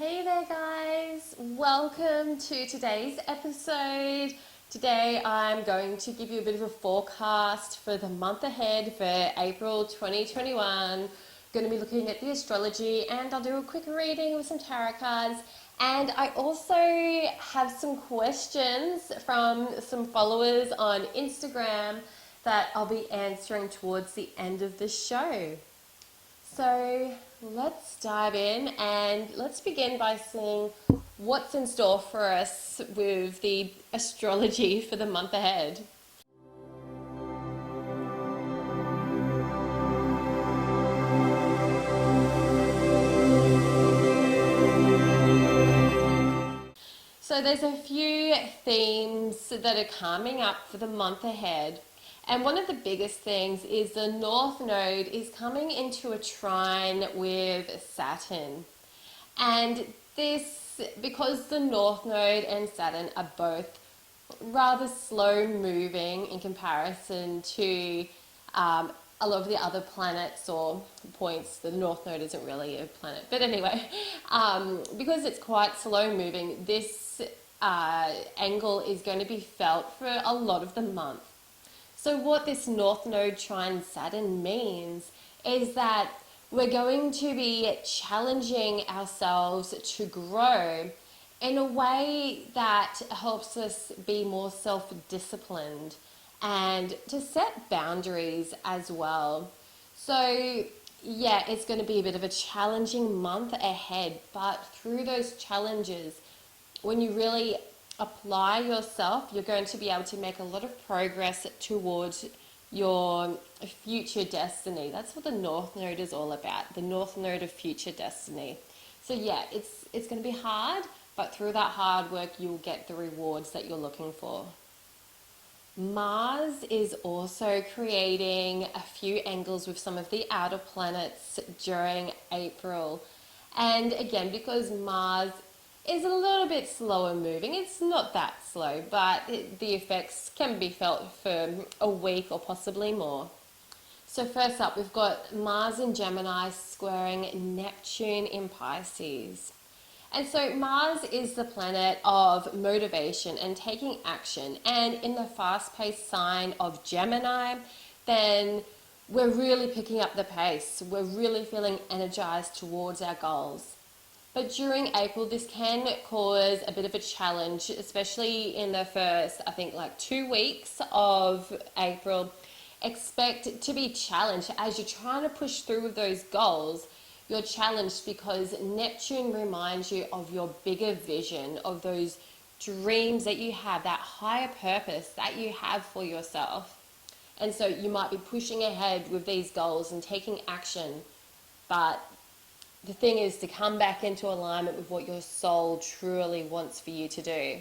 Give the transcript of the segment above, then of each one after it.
Hey there guys, welcome to today's episode. Today I'm going to give you a bit of a forecast for the month ahead for April 2021. Going to be looking at the astrology and I'll do a quick reading with some tarot cards. And I also have some questions from some followers on Instagram that I'll be answering towards the end of the show. So let's dive in and let's begin by seeing what's in store for us with the astrology for the month ahead. So there's a few themes that are coming up for the month ahead. And one of the biggest things is the North Node is coming into a trine with Saturn. And this, because the North Node and Saturn are both rather slow moving in comparison to a lot of the other planets or points. The North Node isn't really a planet, but anyway, because it's quite slow moving, this angle is going to be felt for a lot of the month. So what this North Node trine Saturn means is that we're going to be challenging ourselves to grow in a way that helps us be more self-disciplined and to set boundaries as well. So yeah, it's going to be a bit of a challenging month ahead, but through those challenges, when you really apply yourself, you're going to be able to make a lot of progress towards your future destiny. That's what the North Node is all about, the North Node of future destiny. So yeah, it's going to be hard, but through that hard work, you'll get the rewards that you're looking for. Mars is also creating a few angles with some of the outer planets during April. And again, because Mars is a little bit slower moving. It's not that slow, but the effects can be felt for a week or possibly more. So first up, we've got Mars in Gemini squaring Neptune in Pisces. And so Mars is the planet of motivation and taking action. And in the fast-paced sign of Gemini, then we're really picking up the pace. We're really feeling energized towards our goals. But during April, this can cause a bit of a challenge, especially in the first, I think, like 2 weeks of April. Expect to be challenged as you're trying to push through with those goals. You're challenged because Neptune reminds you of your bigger vision, of those dreams that you have, that higher purpose that you have for yourself. And so you might be pushing ahead with these goals and taking action, but the thing is to come back into alignment with what your soul truly wants for you to do.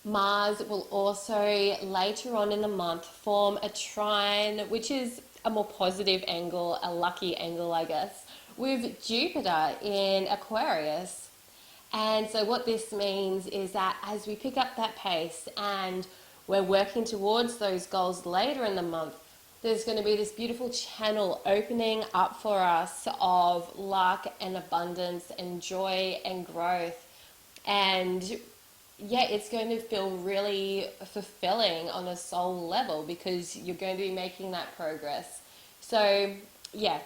Mars will also later on in the month form a trine, which is a more positive angle, a lucky angle, I guess, with Jupiter in Aquarius. And so what this means is that as we pick up that pace and we're working towards those goals later in the month, there's going to be this beautiful channel opening up for us of luck and abundance and joy and growth. And yeah, it's going to feel really fulfilling on a soul level because you're going to be making that progress. So yeah,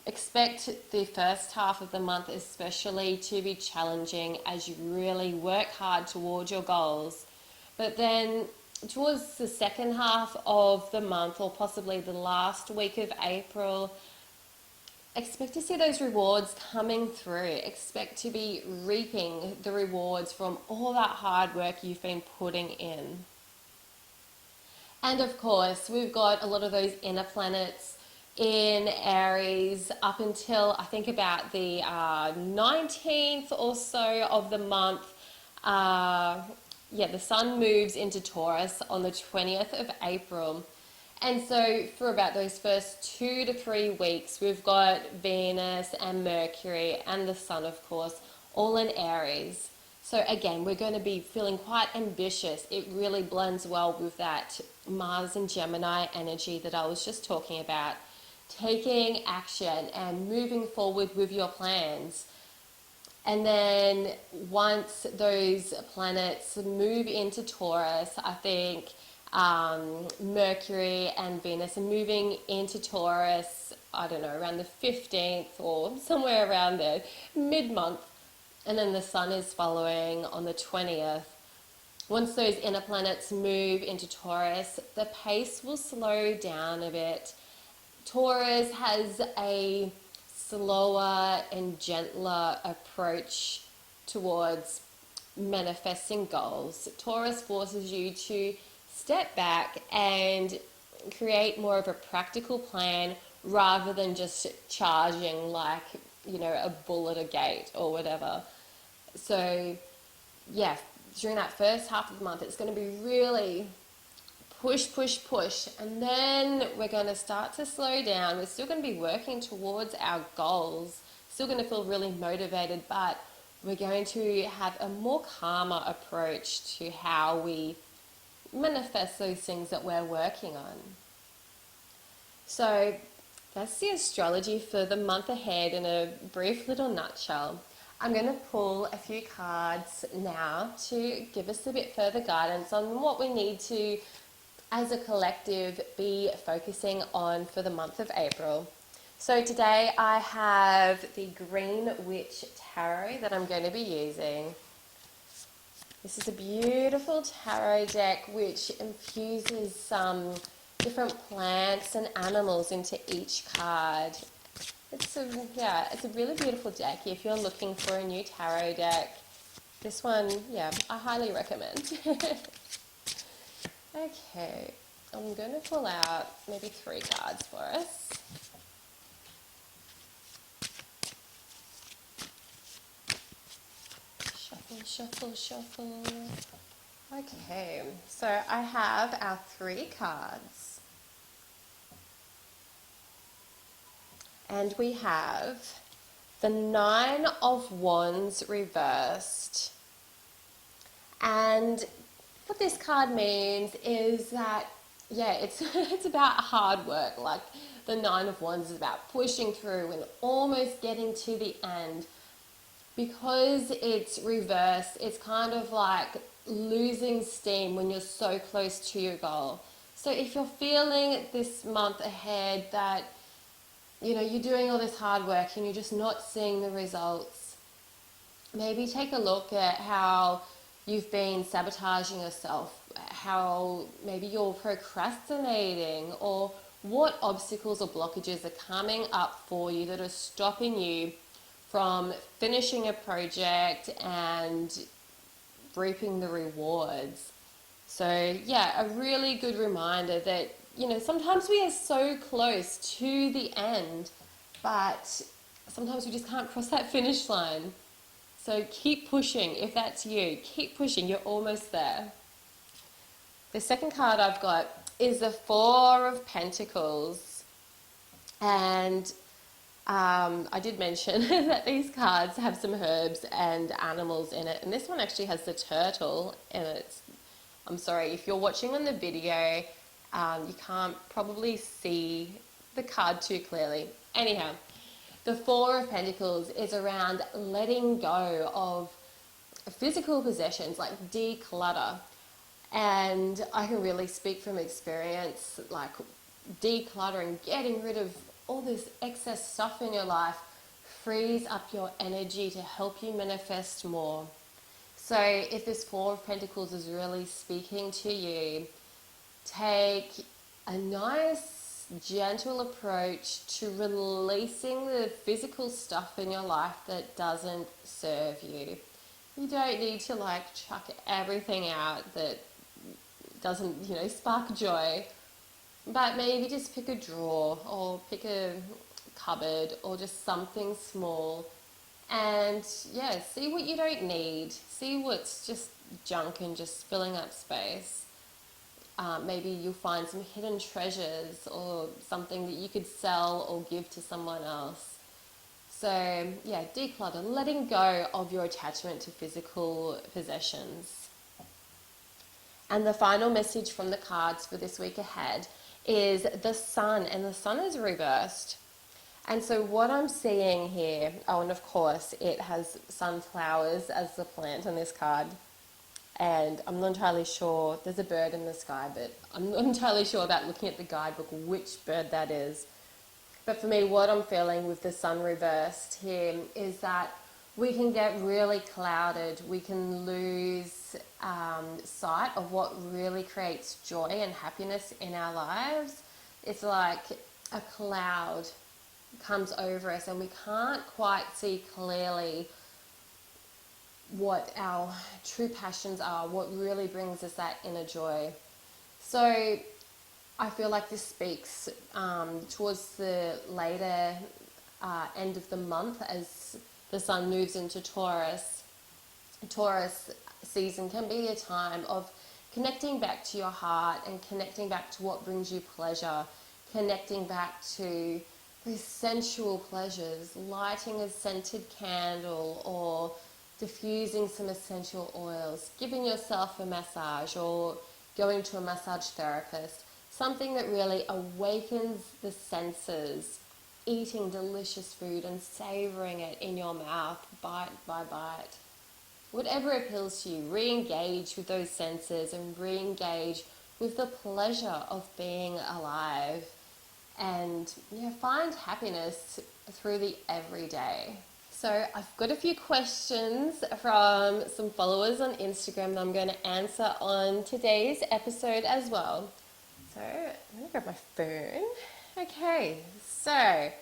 expect the first half of the month especially to be challenging as you really work hard towards your goals. But then towards the second half of the month, or possibly the last week of April, expect to see those rewards coming through. Expect to be reaping the rewards from all that hard work you've been putting in. And of course, we've got a lot of those inner planets in Aries up until I think about the 19th or so of the month. The sun moves into Taurus on the 20th of April. And so for about those first 2 to 3 weeks, we've got Venus and Mercury and the sun, of course, all in Aries. So again, we're going to be feeling quite ambitious. It really blends well with that Mars and Gemini energy that I was just talking about. Taking action and moving forward with your plans. And then once those planets move into Taurus, I think Mercury and Venus are moving into Taurus, I don't know, around the 15th or somewhere around there, mid-month. And then the Sun is following on the 20th. Once those inner planets move into Taurus, the pace will slow down a bit. Taurus has a slower and gentler approach towards manifesting goals. Taurus forces you to step back and create more of a practical plan rather than just charging like, you know, a bull at a gate or whatever. So, yeah, during that first half of the month, it's going to be really push, push, push, and then we're going to start to slow down. We're still going to be working towards our goals, still going to feel really motivated, but we're going to have a more calmer approach to how we manifest those things that we're working on. So that's the astrology for the month ahead in a brief little nutshell. I'm going to pull a few cards now to give us a bit further guidance on what we need to, as a collective, be focusing on for the month of April. So today I have the Green Witch Tarot that I'm going to be using. This is a beautiful tarot deck which infuses some different plants and animals into each card. It's a really beautiful deck. If you're looking for a new tarot deck, this one, I highly recommend. Okay, I'm going to pull out maybe 3 cards for us. Shuffle, shuffle, shuffle. Okay, so I have our 3 cards. And we have the 9 of Wands reversed. And what this card means is that, it's about hard work. Like the 9 of Wands is about pushing through and almost getting to the end. Because it's reversed, it's kind of like losing steam when you're so close to your goal. So if you're feeling this month ahead that, you know, you're doing all this hard work and you're just not seeing the results, maybe take a look at how you've been sabotaging yourself, how maybe you're procrastinating, or what obstacles or blockages are coming up for you that are stopping you from finishing a project and reaping the rewards. So a really good reminder that, you know, sometimes we are so close to the end, but sometimes we just can't cross that finish line. So keep pushing. If that's you, keep pushing. You're almost there. The second card I've got is the 4 of Pentacles. And I did mention that these cards have some herbs and animals in it. And this one actually has the turtle in it. I'm sorry, if you're watching on the video, you can't probably see the card too clearly. Anyhow, the 4 of Pentacles is around letting go of physical possessions, like declutter. And I can really speak from experience, like decluttering, getting rid of all this excess stuff in your life frees up your energy to help you manifest more. So if this 4 of Pentacles is really speaking to you, take a nice, gentle approach to releasing the physical stuff in your life that doesn't serve you. You don't need to like chuck everything out that doesn't, spark joy. But maybe just pick a drawer or pick a cupboard or just something small and see what you don't need. See what's just junk and just filling up space. Maybe you'll find some hidden treasures or something that you could sell or give to someone else. So declutter, letting go of your attachment to physical possessions. And the final message from the cards for this week ahead is the Sun, and the Sun is reversed. And so what I'm seeing here, oh, and of course it has sunflowers as the plant on this card. And I'm not entirely sure, there's a bird in the sky, but I'm not entirely sure about looking at the guidebook which bird that is. But for me, what I'm feeling with the sun reversed here is that we can get really clouded. We can lose sight of what really creates joy and happiness in our lives. It's like a cloud comes over us and we can't quite see clearly what our true passions are, what really brings us that inner joy. So I feel like this speaks towards the later end of the month as the sun moves into Taurus. Taurus season can be a time of connecting back to your heart and connecting back to what brings you pleasure, connecting back to those sensual pleasures, lighting a scented candle or diffusing some essential oils, giving yourself a massage or going to a massage therapist, something that really awakens the senses, eating delicious food and savoring it in your mouth, bite by bite. Whatever appeals to you, re-engage with those senses and re-engage with the pleasure of being alive and find happiness through the everyday. So I've got a few questions from some followers on Instagram that I'm going to answer on today's episode as well. So I'm going to grab my phone. Okay, so I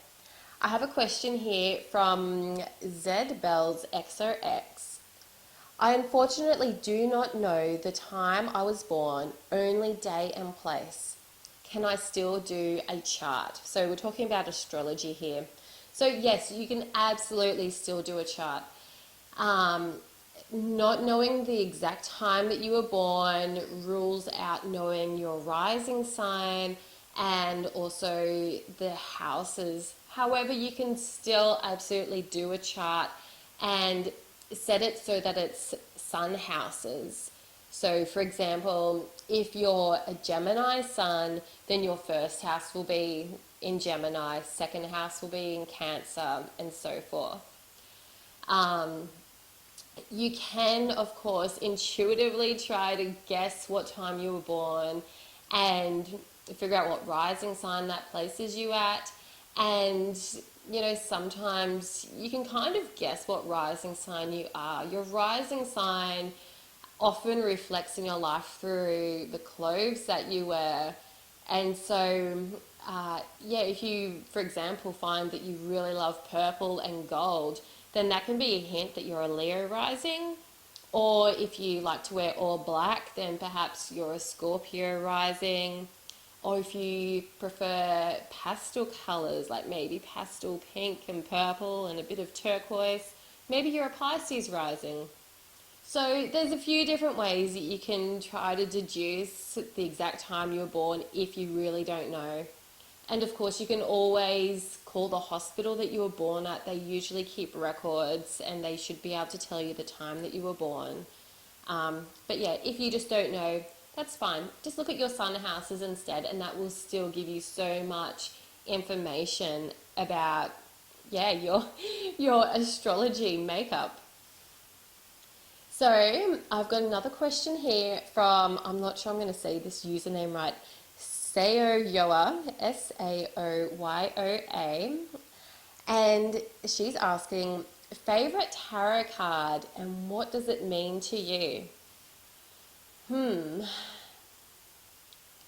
have a question here from Zed Bells XOX. I unfortunately do not know the time I was born, only day and place. Can I still do a chart? So we're talking about astrology here. So yes, you can absolutely still do a chart. Not knowing the exact time that you were born rules out knowing your rising sign and also the houses. However, you can still absolutely do a chart and set it so that it's sun houses. So for example, if you're a Gemini sun, then your first house will be in Gemini, second house will be in Cancer, and so forth. You can, of course, intuitively try to guess what time you were born and figure out what rising sign that places you at. And, sometimes you can kind of guess what rising sign you are. Your rising sign often reflects in your life through the clothes that you wear. And so, if you, for example, find that you really love purple and gold, then that can be a hint that you're a Leo rising. Or if you like to wear all black, then perhaps you're a Scorpio rising. Or if you prefer pastel colors, like maybe pastel pink and purple and a bit of turquoise, maybe you're a Pisces rising. So there's a few different ways that you can try to deduce the exact time you were born if you really don't know. And of course, you can always call the hospital that you were born at. They usually keep records and they should be able to tell you the time that you were born. But yeah, if you just don't know, that's fine. Just look at your sun houses instead, and that will still give you so much information about, your astrology makeup. So I've got another question here from, I'm not sure I'm going to say this username right, Saoyoa, Saoyoa, and she's asking, favorite tarot card and what does it mean to you?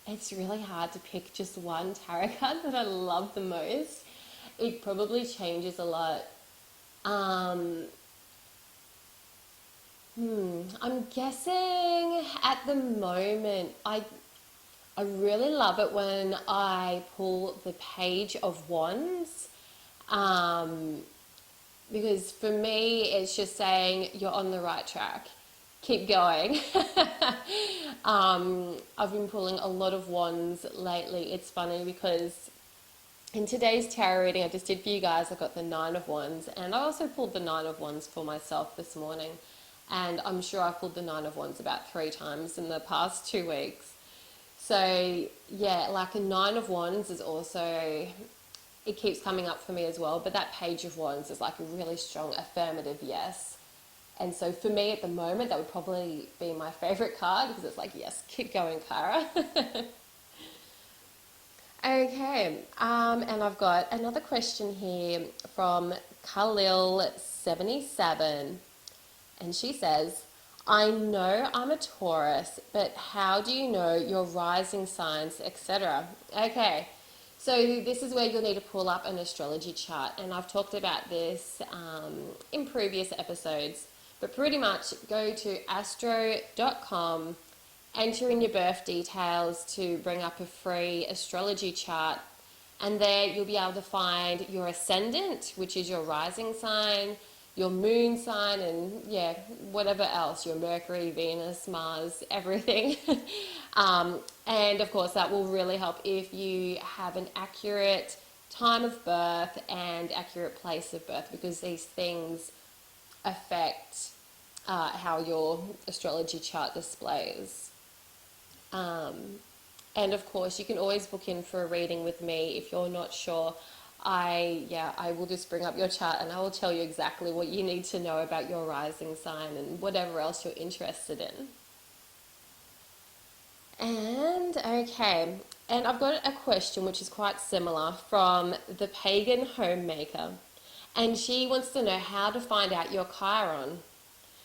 It's really hard to pick just one tarot card that I love the most. It probably changes a lot. I'm guessing at the moment, I really love it when I pull the Page of Wands, because for me, it's just saying you're on the right track. Keep going. I've been pulling a lot of wands lately. It's funny because in today's tarot reading I just did for you guys, I got the Nine of Wands, and I also pulled the Nine of Wands for myself this morning. And I'm sure I've pulled the Nine of Wands about 3 times in the past 2 weeks. So yeah, like a Nine of Wands is also, it keeps coming up for me as well. But that Page of Wands is like a really strong affirmative yes. And so for me at the moment, that would probably be my favorite card because it's like, yes, keep going, Cara. Okay, and I've got another question here from Khalil77. And she says, I know I'm a Taurus, but how do you know your rising signs, etc.? Okay, so this is where you'll need to pull up an astrology chart. And I've talked about this in previous episodes. But pretty much go to astro.com, enter in your birth details to bring up a free astrology chart. And there you'll be able to find your ascendant, which is your rising sign, your moon sign, and yeah, whatever else, your Mercury, Venus, Mars, everything. And of course, that will really help if you have an accurate time of birth and accurate place of birth, because these things affect how your astrology chart displays. And of course, you can always book in for a reading with me if you're not sure. I will just bring up your chart and I will tell you exactly what you need to know about your rising sign and whatever else you're interested in. And okay, and I've got a question which is quite similar from the Pagan Homemaker. And she wants to know how to find out your Chiron.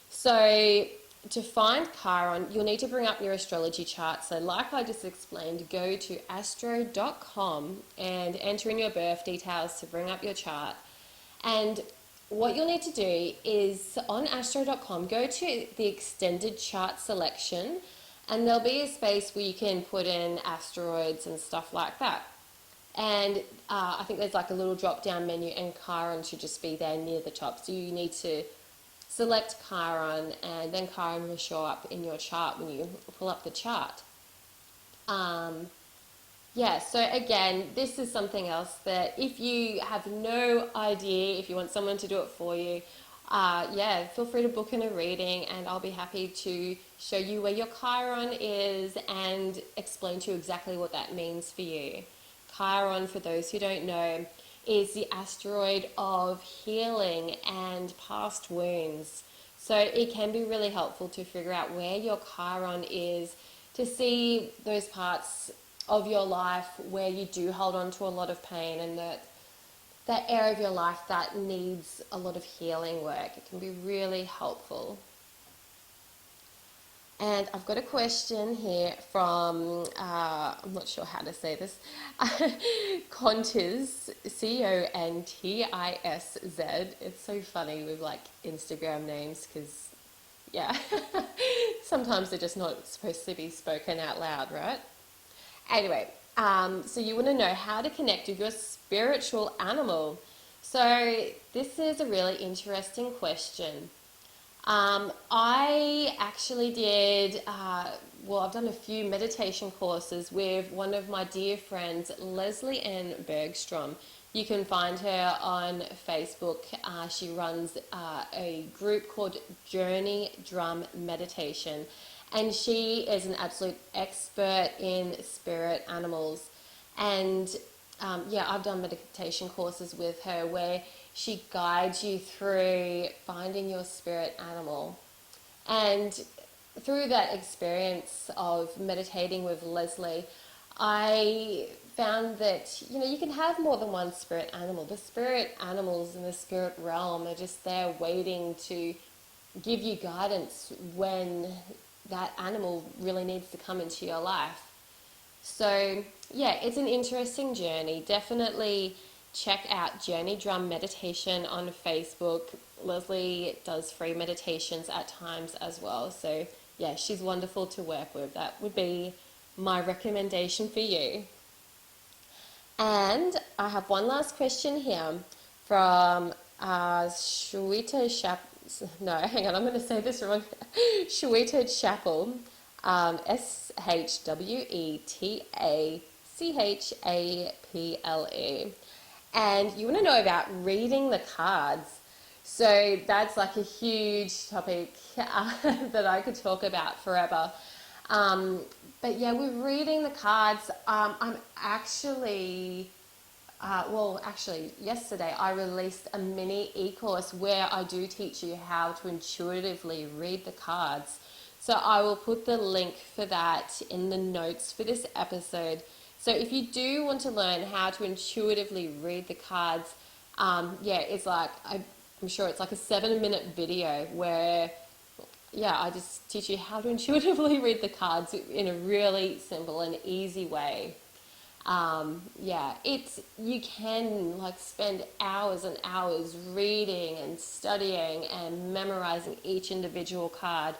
So to find Chiron, you'll need to bring up your astrology chart. So like I just explained, go to astro.com and enter in your birth details to bring up your chart. And what you'll need to do is on astro.com, go to the extended chart selection, and there'll be a space where you can put in asteroids and stuff like that. And I think there's like a little drop down menu, and Chiron should just be there near the top. So you need to select Chiron, and then Chiron will show up in your chart when you pull up the chart. Yeah, so again, this is something else that if you have no idea, if you want someone to do it for you, yeah, feel free to book in a reading and I'll be happy to show you where your Chiron is and explain to you exactly what that means for you. Chiron, for those who don't know, is the asteroid of healing and past wounds. So it can be really helpful to figure out where your Chiron is, to see those parts of your life where you do hold on to a lot of pain and that area of your life that needs a lot of healing work. It can be really helpful. And I've got a question here from, I'm not sure how to say this, Contiz, Contisz. It's so funny with like Instagram names because, yeah, sometimes they're just not supposed to be spoken out loud, right? Anyway, so you want to know how to connect with your spiritual animal. So this is a really interesting question. I actually did, I've done a few meditation courses with one of my dear friends, Leslie Ann Bergstrom. You can find her on Facebook. She runs a group called Journey Drum Meditation, and she is an absolute expert in spirit animals. And I've done meditation courses with her where she guides you through finding your spirit animal. And through that experience of meditating with Leslie, I found that, you can have more than one spirit animal. The spirit animals in the spirit realm are just there waiting to give you guidance when that animal really needs to come into your life. So, yeah, it's an interesting journey. Definitely check out Journey Drum Meditation on Facebook. Leslie does free meditations at times as well. So, yeah, she's wonderful to work with. That would be my recommendation for you. And I have one last question here from Shweta I'm going to say this wrong. Shweta Chapel, Swetachapple. And you want to know about reading the cards. So that's like a huge topic that I could talk about forever. But yeah, with reading the cards, I'm actually well, actually, yesterday I released a mini e-course where I do teach you how to intuitively read the cards. So I will put the link for that in the notes for this episode. So if you do want to learn how to intuitively read the cards, yeah, it's like, I'm sure it's like a 7-minute video where, yeah, I just teach you how to intuitively read the cards in a really simple and easy way. Yeah, you can like spend hours and hours reading and studying and memorizing each individual card,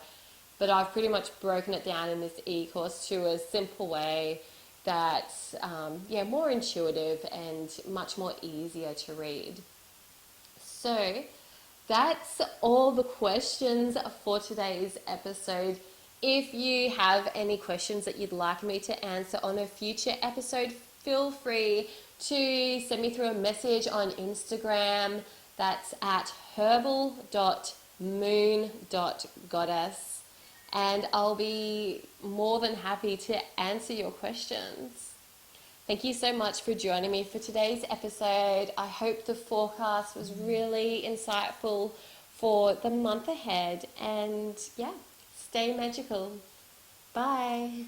but I've pretty much broken it down in this e-course to a simple way that's yeah, more intuitive and much more easier to read. So that's all the questions for today's episode. If you have any questions that you'd like me to answer on a future episode, feel free to send me through a message on Instagram. That's at herbal.moon.goddess. And I'll be more than happy to answer your questions. Thank you so much for joining me for today's episode. I hope the forecast was really insightful for the month ahead. And yeah, stay magical. Bye.